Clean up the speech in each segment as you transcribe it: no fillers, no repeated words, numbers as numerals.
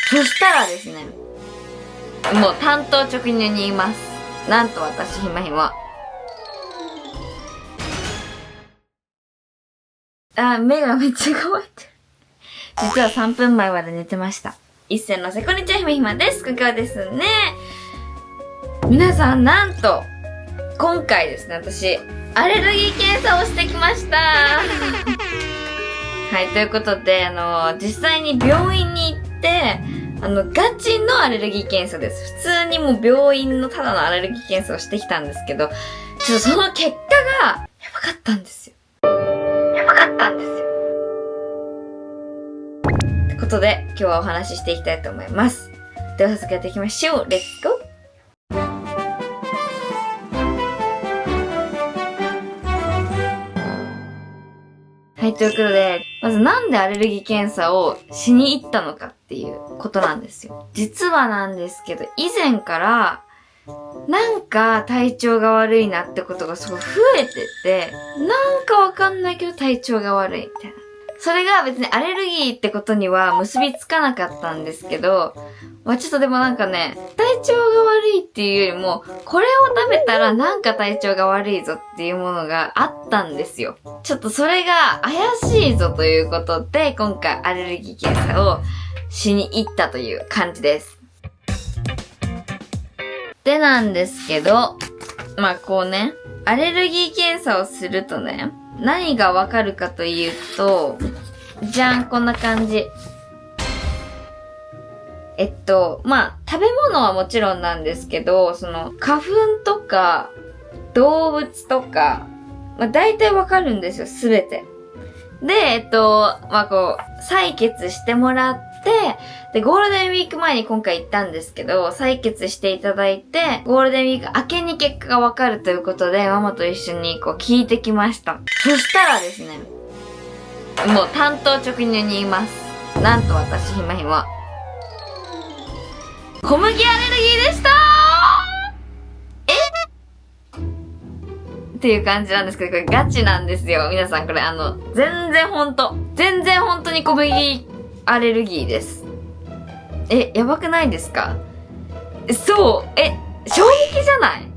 そしたらですね、もう単刀直入に言います。なんと私、ひまひま。目がめっちゃ乾いてる。実は3分前まで寝てました。一銭のせこんにちは、ひまひまです。今日はですね、皆さん、なんと、今回ですね、私、アレルギー検査をしてきました。はい、ということで、実際に病院に行って、ガチのアレルギー検査です。普通にもう病院のただのアレルギー検査をしてきたんですけど、ちょっとその結果が、やばかったんですよ。ってことで、今日はお話ししていきたいと思います。では早速やっていきましょう。レッツゴー！はい、ということで、まずなんでアレルギー検査をしに行ったのかっていうことなんですよ。実はなんですけど、以前から、なんか体調が悪いなってことがすごい増えてて、なんかわかんないけど体調が悪いみたいな。それが別にアレルギーってことには結びつかなかったんですけど、まあちょっとでもなんかね、体調が悪いっていうよりも、これを食べたらなんか体調が悪いぞっていうものがあったんですよ。ちょっとそれが怪しいぞということで、今回アレルギー検査をしに行ったという感じです。でなんですけど、まあこうね、アレルギー検査をするとね、何がわかるかというと、じゃん、こんな感じ。まあ、食べ物はもちろんなんですけど、花粉とか、動物とか、まあ大体わかるんですよ、すべて。で、まあこう、採血してもらって、で、ゴールデンウィーク前に今回行ったんですけど、採血していただいて、ゴールデンウィーク明けに結果がわかるということで、ママと一緒にこう聞いてきました。そしたらですね、もう単刀直入に言います。なんと私、ひまひま。小麦アレルギーでしたっていう感じなんですけど、これガチなんですよ。皆さんこれ全然本当に小麦アレルギーです。やばくないですか？そう、衝撃じゃない？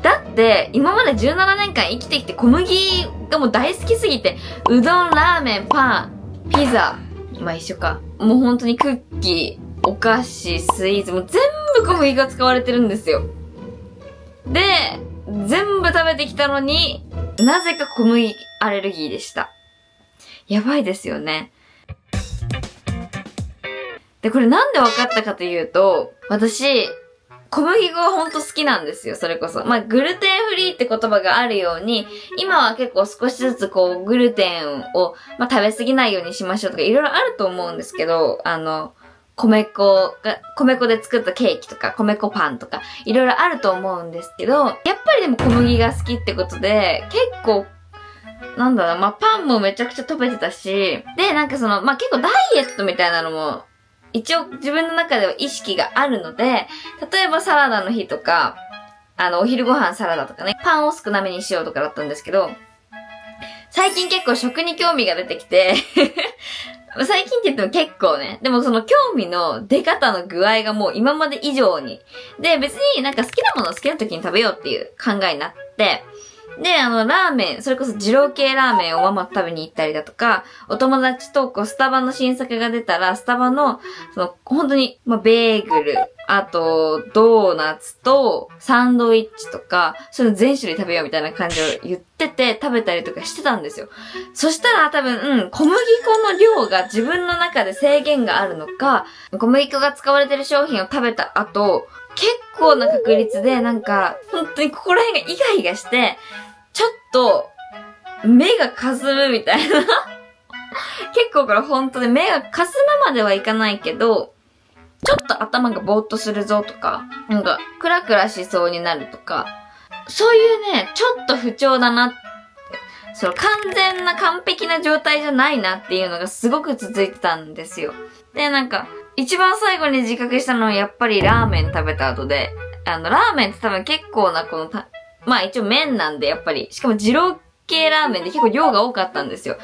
だって、今まで17年間生きてきて小麦がもう大好きすぎて、うどん、ラーメン、パン、ピザ、まあ一緒か。もう本当にクッキー、お菓子、スイーツ、もう全部小麦が使われてるんですよ。で、全部食べてきたのに、なぜか小麦アレルギーでした。やばいですよね。で、これなんで分かったかというと、私、小麦粉がほんと好きなんですよ、それこそ。まあ、グルテンフリーって言葉があるように、今は結構少しずつこう、グルテンを、まあ、食べ過ぎないようにしましょうとか、いろいろあると思うんですけど、米粉で作ったケーキとか、米粉パンとか、いろいろあると思うんですけど、やっぱりでも小麦が好きってことで、結構、なんだろう、まあ、パンもめちゃくちゃ食べてたし、で、なんかまあ、結構ダイエットみたいなのも、一応自分の中では意識があるので、例えばサラダの日とか、お昼ご飯サラダとかね、パンを少なめにしようとかだったんですけど、最近結構食に興味が出てきて最近って言っても結構ね、でもその興味の出方の具合がもう今まで以上に。で、別になんか好きなものを好きな時に食べようっていう考えになって、で、ラーメン、それこそ二郎系ラーメンをママと食べに行ったりだとか、お友達とこうスタバの新作が出たら、スタバの、本当に、まあ、ベーグル、あと、ドーナツと、サンドイッチとか、そういうの全種類食べようみたいな感じを言ってて、食べたりとかしてたんですよ。そしたら多分、小麦粉の量が自分の中で制限があるのか、小麦粉が使われてる商品を食べた後、結構な確率でなんか、本当にここら辺がイガイガして、ちょっと、目が霞むみたいな。結構これ本当に目が霞むまではいかないけど、ちょっと頭がぼーっとするぞとか、なんか、クラクラしそうになるとか、そういうね、ちょっと不調だなって、完全な完璧な状態じゃないなっていうのがすごく続いてたんですよ。で、なんか、一番最後に自覚したのはやっぱりラーメン食べた後で、ラーメンって多分結構なまあ一応麺なんでやっぱり、しかも二郎系ラーメンで結構量が多かったんですよ。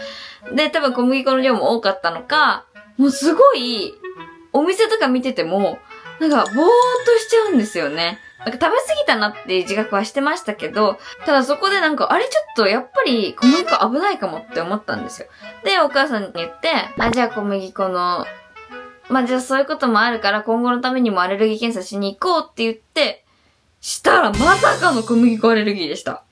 で、多分小麦粉の量も多かったのか、もうすごい、お店とか見てても、なんかぼーっとしちゃうんですよね。なんか食べ過ぎたなっていう自覚はしてましたけど、ただそこでなんか、あれちょっとやっぱり小麦粉危ないかもって思ったんですよ。で、お母さんに言って、じゃあ小麦粉の、じゃあそういうこともあるから今後のためにもアレルギー検査しに行こうって言って、したらまさかの小麦粉アレルギーでした。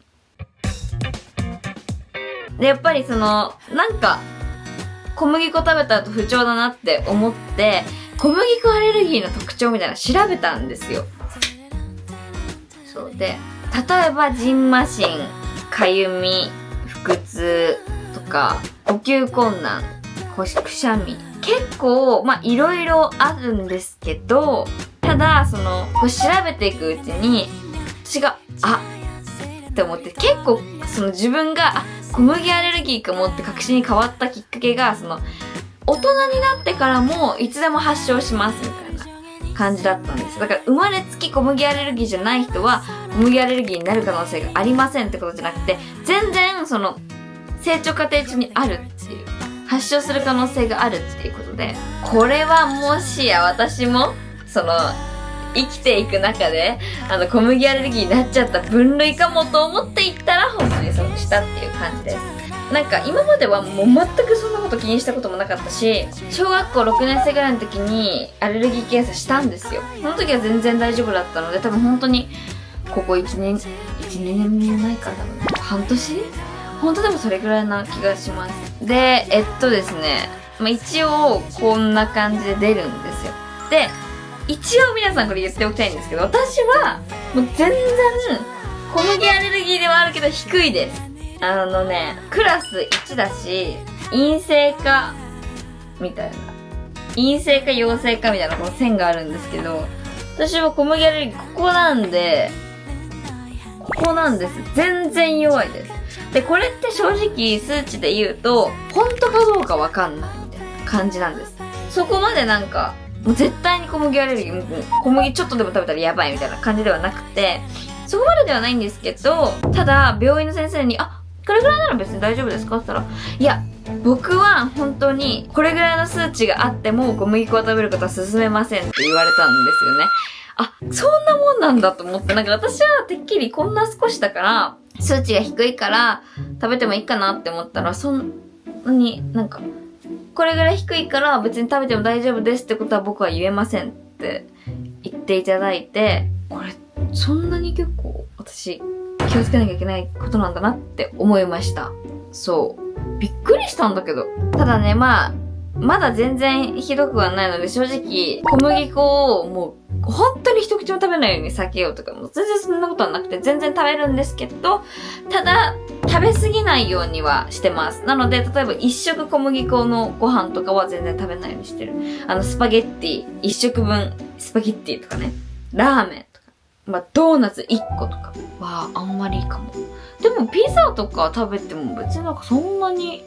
で、やっぱりなんか、小麦粉食べた後不調だなって思って、小麦粉アレルギーの特徴みたいなの調べたんですよ。そうで、例えばジンマシン、かゆみ、腹痛とか、呼吸困難、くしゃみ。結構、いろいろあるんですけど、ただ、こう調べていくうちに、私が、って思って、結構、自分が、小麦アレルギーかもって確信に変わったきっかけが、大人になってからも、いつでも発症します、みたいな感じだったんです。だから、生まれつき小麦アレルギーじゃない人は、小麦アレルギーになる可能性がありませんってことじゃなくて、全然、成長過程中にあるっていう。発症する可能性があるっていうことで、これはもしや私も、生きていく中で、小麦アレルギーになっちゃった分類かもと思っていったら、本当にそうしたっていう感じです。なんか今まではもう全くそんなこと気にしたこともなかったし、小学校6年生ぐらいの時にアレルギー検査したんですよ。その時は全然大丈夫だったので、多分本当に、ここ1、2年目ないから多分半年本当でもそれぐらいな気がします。で、ですね、一応こんな感じで出るんですよ。で、一応皆さんこれ言っておきたいんですけど、私はもう全然小麦アレルギーではあるけど低いです。クラス1だし、陰性かみたいな、陰性か陽性かみたいなこの線があるんですけど、私は小麦アレルギーここなんで、ここなんです。全然弱いです。で、これって正直数値で言うと、本当かどうかわかんないみたいな感じなんです。そこまでなんか、もう絶対に小麦アレルギー、小麦ちょっとでも食べたらやばいみたいな感じではなくて、そこまでではないんですけど、ただ、病院の先生に、これぐらいなら別に大丈夫ですかって言ったら、いや、僕は本当にこれぐらいの数値があっても小麦粉を食べることは勧めませんって言われたんですよね。そんなもんなんだと思って、なんか私はてっきりこんな少しだから、数値が低いから食べてもいいかなって思ったら、そんなになんか、これぐらい低いから別に食べても大丈夫ですってことは僕は言えませんって言っていただいて、これそんなに結構私気をつけなきゃいけないことなんだなって思いました。そう。びっくりしたんだけど。ただね、まだ全然ひどくはないので、正直小麦粉をもう本当に一口も食べないように避けようとか、もう全然そんなことはなくて、全然食べるんですけど、ただ、食べ過ぎないようにはしてます。なので、例えば一食小麦粉のご飯とかは全然食べないようにしてる。スパゲッティ、一食分、スパゲッティとかね、ラーメンとか、ドーナツ1個とかはあんまりいいかも。でも、ピザとか食べても別になんかそんなに、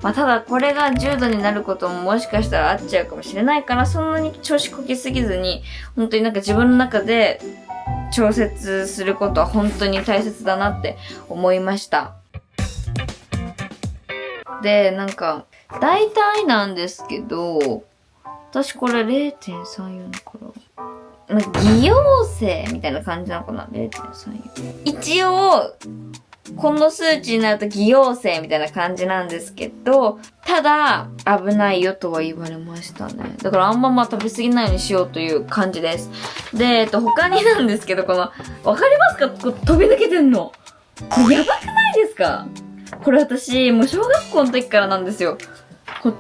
ただこれが重度になることももしかしたらあっちゃうかもしれないから、そんなに調子こきすぎずに、本当になんか自分の中で調節することは本当に大切だなって思いました。で、なんか、大体なんですけど、私これ 0.34 だから、偽陽性みたいな感じなのかな ?0.34。一応、この数値になると偽陽性みたいな感じなんですけど、ただ危ないよとは言われましたね。だからあんま食べ過ぎないようにしようという感じです。で、他になんですけど、わかりますか？こう飛び抜けてんの。これやばくないですか？これ私、もう小学校の時からなんですよ。こ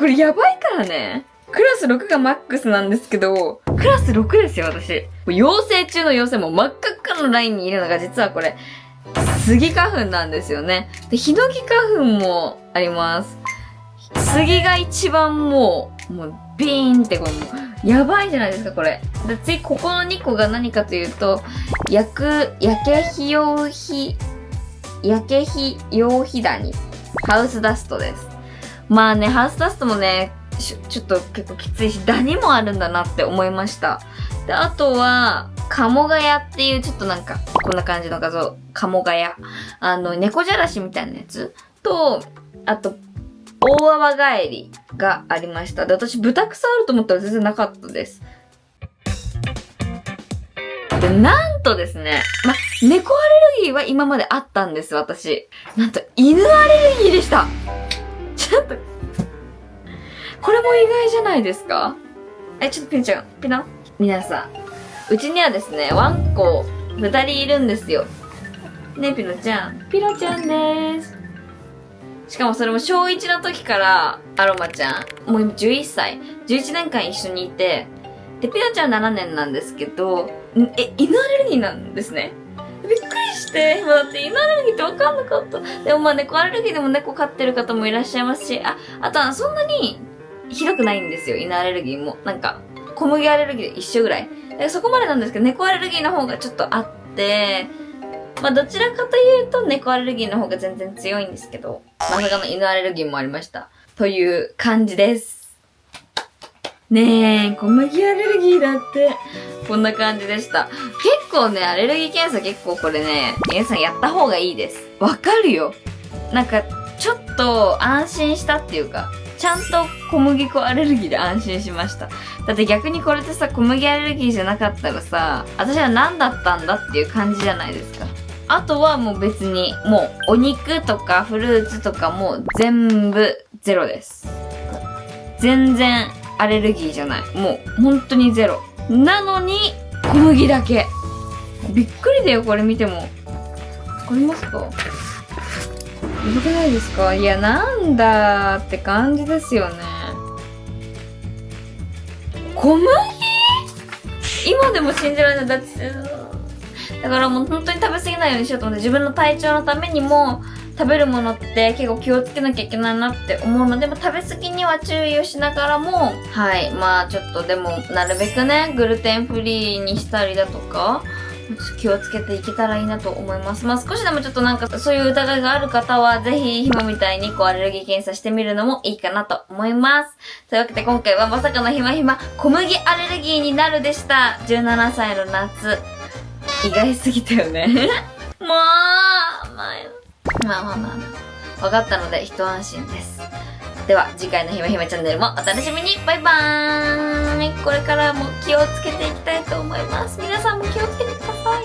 れやばいからね。クラス6がマックスなんですけど、クラス6ですよ、私。陽性中の陽性も真っ赤っかのラインにいるのが実はこれ、スギ花粉なんですよね。で、ヒノキ花粉もあります。スギが一番もうビーンってやばいじゃないですか、これ。で、次、ここの2個が何かというと、ヤケヒヨウヒダニ。ハウスダストです。ハウスダストもね、ちょっと結構きついし、ダニもあるんだなって思いました。で、あとは、カモガヤっていうちょっとなんか、こんな感じの画像。カモガヤ。猫じゃらしみたいなやつと、あと、大泡返りがありました。で、私、豚草あると思ったら全然なかったです。で、なんとですね、猫アレルギーは今まであったんです、私。なんと、犬アレルギーでした。ちょっと、これも意外じゃないですか？ちょっとピノちゃん、皆さん、うちにはですね、ワンコ、2人いるんですよ。ね、ピノちゃん。ピノちゃんでーす。しかもそれも小1の時から、アロマちゃん、もう今11歳、11年間一緒にいて、で、ピノちゃん7年なんですけど、犬アレルギーなんですね。びっくりして、だって犬アレルギーってわかんなかった。でも猫アレルギーでも猫飼ってる方もいらっしゃいますし、あとはそんなにひどくないんですよ、犬アレルギーも。なんか、小麦アレルギーで一緒ぐらい。そこまでなんですけど、猫アレルギーの方がちょっとあって、どちらかというと猫アレルギーの方が全然強いんですけど、まさかの犬アレルギーもありました。という感じです。ねえ、小麦アレルギーだって。こんな感じでした。結構ね、アレルギー検査結構これね、皆さんやった方がいいです。わかるよ。なんか、ちょっと安心したっていうか、ちゃんと小麦粉アレルギーで安心しました。だって逆にこれでさ、小麦アレルギーじゃなかったらさ、私は何だったんだっていう感じじゃないですか。あとはもう別に、もうお肉とかフルーツとかも全部ゼロです。全然アレルギーじゃない。もう本当にゼロ。なのに、小麦だけ。びっくりだよ、これ見ても。わかりますか？やばくないですか？いや、なんだーって感じですよね。小麦？今でも信じられない。だって、だからもう本当に食べ過ぎないようにしようと思って、自分の体調のためにも、食べるものって結構気をつけなきゃいけないなって思うので、食べ過ぎには注意をしながらも、はい、ちょっとでも、なるべくね、グルテンフリーにしたりだとか、気をつけていけたらいいなと思います。少しでもちょっとなんかそういう疑いがある方は、ぜひひまみたいにアレルギー検査してみるのもいいかなと思います。というわけで今回はまさかのひま小麦アレルギーになるでした。17歳の夏。意外すぎたよね。もう、わかったので一安心です。では次回のひまチャンネルもお楽しみに。バイバーイ。これからも気をつけていきたいと思います。皆さんも気をつけてください。